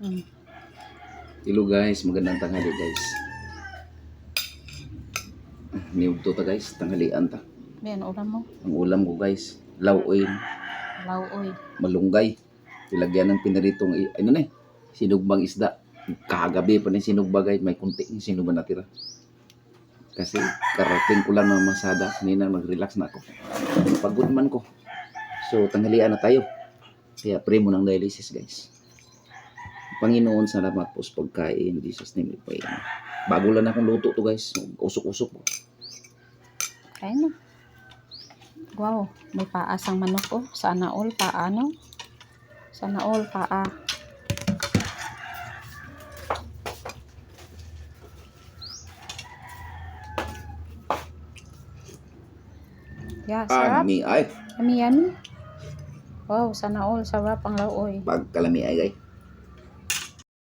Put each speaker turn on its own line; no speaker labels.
Mm.
Hello guys, magandang tanghali guys. Niyog to ta guys, tanghalian ta.
Yan, ulam mo.
Ang ulam ko guys, lauoy,
Lauoy.
malunggay. Ilagyan ng pinaritong, ano na sinugbang isda. Kagabi pa na sinugbagay, may kunti yung sinugban natira. Kasi karating ko lang ng masada, kanina mag-relax na ako. Pagod man ko. So tanghalian na tayo. Kaya pray mo ng dialysis guys. Panginoon, salamat po sa pagkain. Jesus name we pray. Bago lang akong luto to guys. Usok-usok po.
Kaya na. Wow, may paasang manok oh. Sana all paa, no? Sana all paa. Yeah, sarap.
Kalami ay.
Yummy, yummy. Wow, sana all sarap ang lauoy.
Pag kalami ay guys.